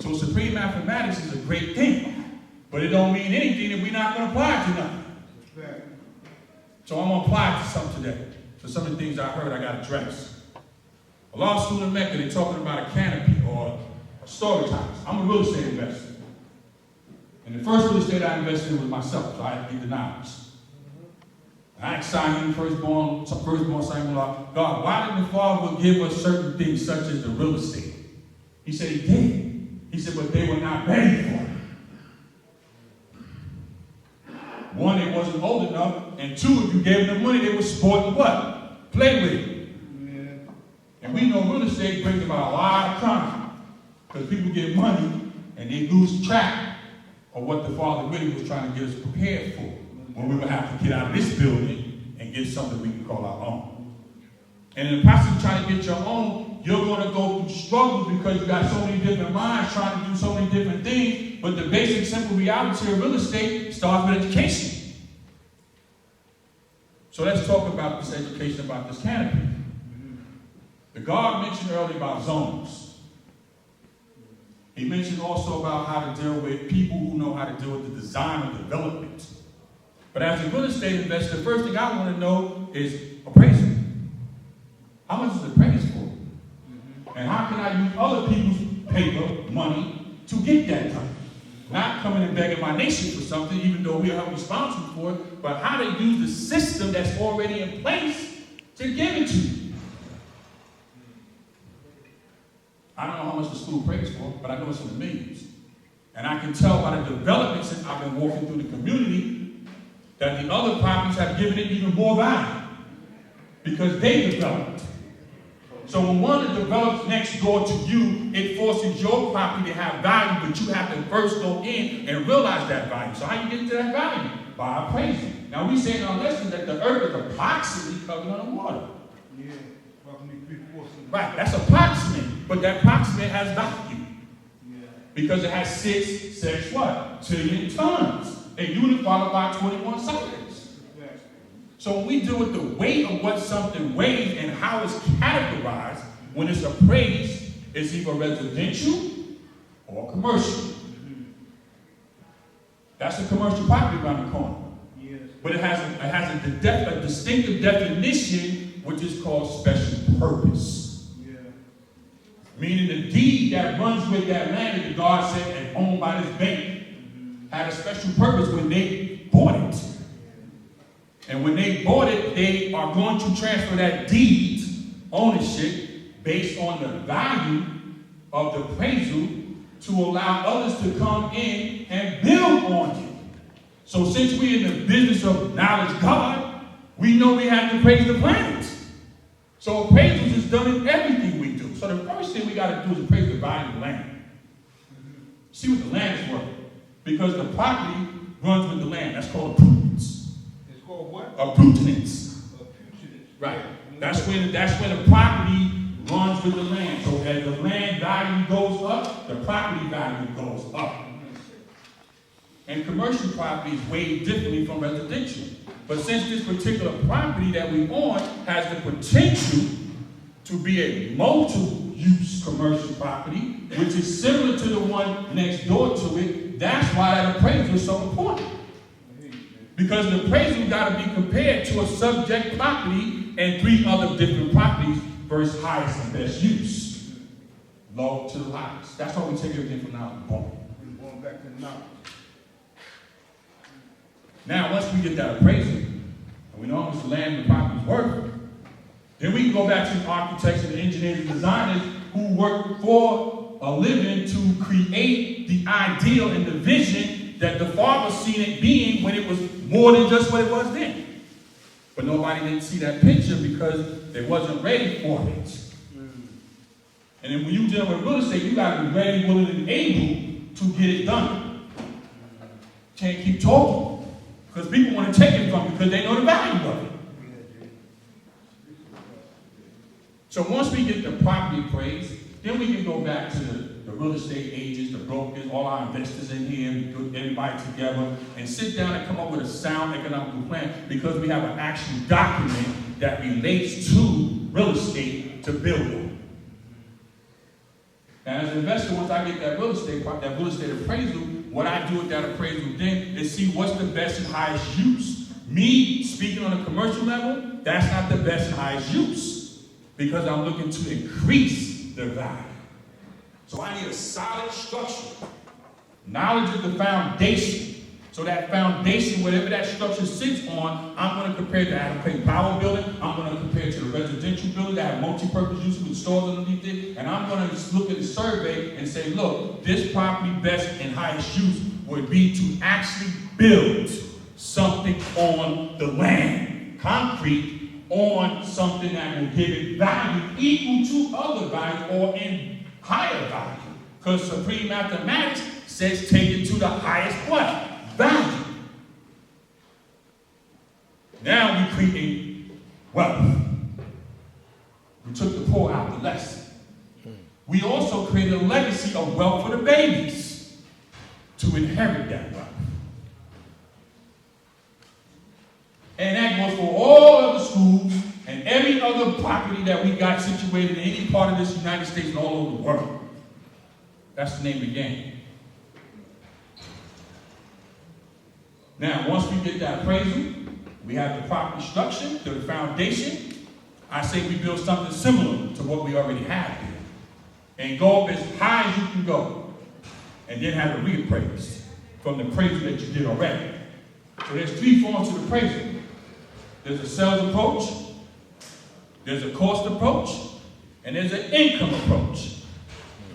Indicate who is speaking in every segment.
Speaker 1: So supreme mathematics is a great thing, but it don't mean anything if we're not going to apply it to nothing. So I'm going to apply it to some today. So some of the things I heard I got to address. A lot of schools in Mecca, they're talking about a canopy or storage house. I'm a real estate investor. And the first real estate I invested in was myself, so I had to get the knowledge. I asked Simon, firstborn Simon, God, why did the Father give us certain things such as the real estate? He said he did. He said, but they were not ready for it. One, they wasn't old enough, and two, if you gave them the money, they were sporting what? Play with it. Yeah. And we know real estate brings about a lot of crime, because people get money and they lose track of what the Father really was trying to get us prepared for, when we would have to get out of this building and get something we can call our own. And in the process of trying to get your own, you're going to go through struggles because you got so many different minds trying to do so many different things. But the basic, simple reality of real estate starts with education. So let's talk about this education, about this canopy. The God mentioned earlier about zones. He mentioned also about how to deal with people who know how to deal with the design and development. But as a real estate investor, the first thing I want to know is appraisal. How much is the appraisal for? And how can I use other people's paper, money, to get that done? Not coming and begging my nation for something, even though we are responsible for it, but how to use the system that's already in place to give it to you. I don't know how much the school prays for, but I know it's in the millions. And I can tell by the development since I've been walking through the community that the other properties have given it even more value because they developed. So when one develops next door to you, it forces your property to have value, but you have to first go in and realize that value. So how you get to that value? By appraising. Now we say in our lesson that the earth is approximately covered under water.
Speaker 2: Yeah,
Speaker 1: right, that's approximate, but that approximate has value.
Speaker 2: Yeah.
Speaker 1: Because it has six what? Trillion tons. A unit followed by 21 cycles. So when we deal with the weight of what something weighs and how it's categorized, when it's appraised, it's either residential or commercial. That's a commercial property around the corner.
Speaker 2: Yes.
Speaker 1: But it has a distinctive definition, which is called special purpose.
Speaker 2: Yeah.
Speaker 1: Meaning the deed that runs with that land that God said and owned by this bank had a special purpose when they bought it. And when they bought it, they are going to transfer that deed ownership based on the value of the appraisal to allow others to come in and build on it. So since we're in the business of knowledge God, we know we have to appraise the planet. So appraisals is done in everything we do. So the first thing we got to do is appraise the value of the land. See what the land is worth. Because the property runs with the land. That's called appurtenance.
Speaker 2: It's called what?
Speaker 1: Appurtenance.
Speaker 2: Appurtenance.
Speaker 1: Right. That's when the property runs with the land. So as the land value goes up, the property value goes up. And commercial property is weighed differently from residential. But since this particular property that we own has the potential to be a multiple-use commercial property, which is similar to the one next door to it, that's why that appraisal is so important. Because the appraisal got to be compared to a subject property and 3 other different properties versus highest and best use. Low to the highest. That's why we take everything from now on.
Speaker 2: We're going back to the knowledge.
Speaker 1: Now, once we get that appraisal, and we know how much the land and the property is worth, then we can go back to the architects and the engineers and designers who work for a living to create the ideal and the vision that the Father seen it being when it was more than just what it was then. But nobody didn't see that picture because they wasn't ready for it. And then when you deal with real estate, you got to be ready, willing, and able to get it done. Can't keep talking. Because people want to take it from you because they know the value of it. So once we get the property appraised, then we can go back to the real estate agents, the brokers, all our investors in here, and get everybody together and sit down and come up with a sound economical plan because we have an actual document that relates to real estate to build on. Now, as an investor, once I get that real estate appraisal, what I do with that appraisal then is see what's the best and highest use. Me, speaking on a commercial level, that's not the best and highest use because I'm looking to increase the value. So I need a solid structure. Knowledge is the foundation. So that foundation, whatever that structure sits on, I'm going to compare to that Pay Power building. I'm going to compare it to the residential building that have multi-purpose use with stores underneath it. And I'm going to look at the survey and say, look, this property best and highest use would be to actually build something on the land, concrete on something that will give it value equal to other value or in higher value. Because supreme mathematics says take it to the highest what? Value. Now we create wealth. We took the poor out the lesson. We also created a legacy of wealth for the babies to inherit that wealth. And that goes for all other schools and every other property that we got situated in any part of this United States and all over the world. That's the name of the game. Now, once we get that appraisal, we have the property structure, the foundation. I say we build something similar to what we already have here. And go up as high as you can go. And then have it reappraised from the appraisal that you did already. So there's three forms of appraisal. There's a sales approach, there's a cost approach, and there's an income approach.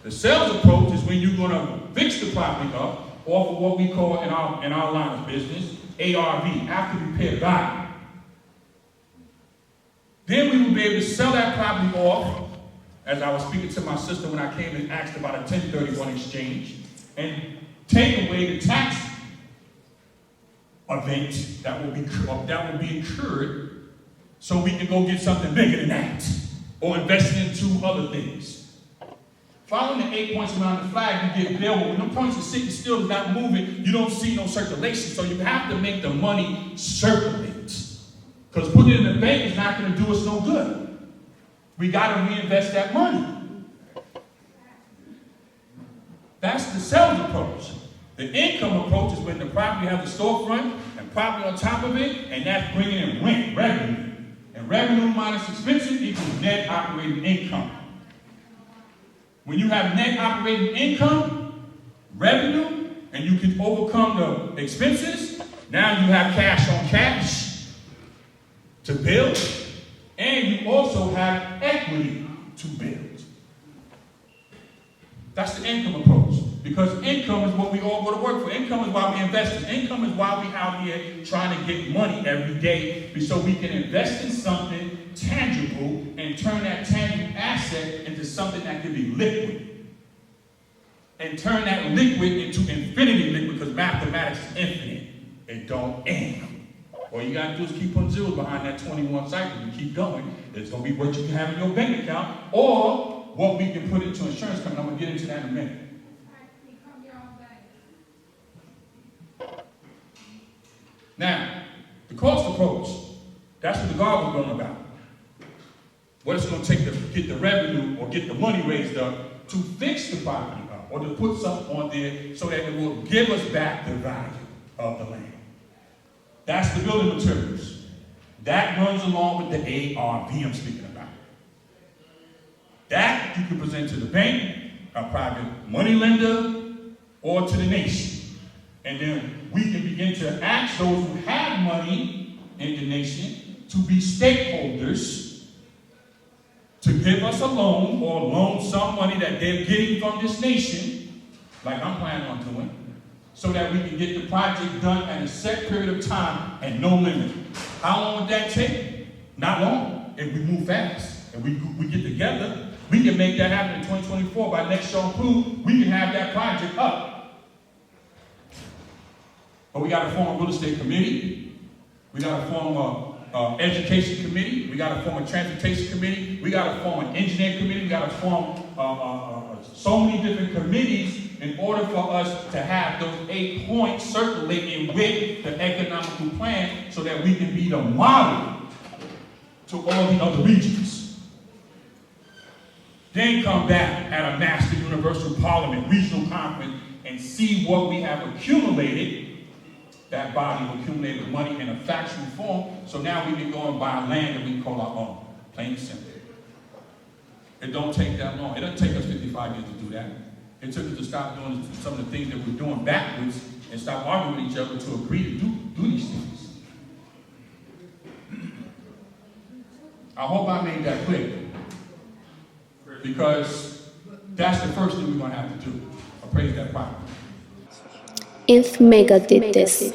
Speaker 1: The sales approach is when you're going to fix the property up off of what we call in our line of business, ARV, after repaired value. Then we will be able to sell that property off, as I was speaking to my sister when I came and asked about a 1031 exchange, and take away the tax event that will be incurred so we can go get something bigger than that or invest into other things. Following the 8 points around the flag, you get billed. But when the points are sitting still, it's not moving, you don't see no circulation. So you have to make the money circulate. Because putting it in the bank is not going to do us no good. We got to reinvest that money. That's the sales approach. The income approach is when the property has a storefront and property on top of it, and that's bringing in rent, revenue. And revenue minus expenses equals net operating income. When you have net operating income, revenue, and you can overcome the expenses, now you have cash on cash to build, and you also have equity to build. That's the income approach. Because income is what we all go to work for. Income is why we invest in. Income is why we out here trying to get money every day so we can invest in something tangible and turn that tangible asset into something that can be liquid. And turn that liquid into infinity liquid because mathematics is infinite. It don't end. All you got to do is keep putting zeros behind that 21 cycle. You keep going. It's going to be what you can have in your bank account or what we can put into insurance company. I'm going to get into that in a minute. Now, the cost approach, that's what the God was going about. What it's going to take to get the revenue or get the money raised up to fix the property up or to put something on there so that it will give us back the value of the land. That's the building materials. That runs along with the ARV I'm speaking about. That you can present to the bank, a private money lender, or to the nation. And then we can begin to ask those who have money in the nation to be stakeholders to give us a loan or loan some money that they're getting from this nation, like I'm planning on doing, so that we can get the project done at a set period of time and no limit. How long would that take? Not long. If we move fast and we get together, we can make that happen in 2024. By next show proof, we can have that project up. But we got to form a real estate committee. We got to form an education committee. We got to form a transportation committee. We got to form an engineering committee. We got to form so many different committees in order for us to have those 8 points circulating with the economical plan so that we can be the model to all the other regions. Then come back at a master universal parliament, regional conference, and see what we have accumulated. That body of accumulated money in a factual form. So now we can go and buy land that we call our own. Plain and simple. It don't take that long. It doesn't take us 55 years to do that. It took us to stop doing some of the things that we're doing backwards and stop arguing with each other to agree to do these things. I hope I made that clear. Because that's the first thing we're going to have to do. I praise that prophet.
Speaker 3: If Mecca did this.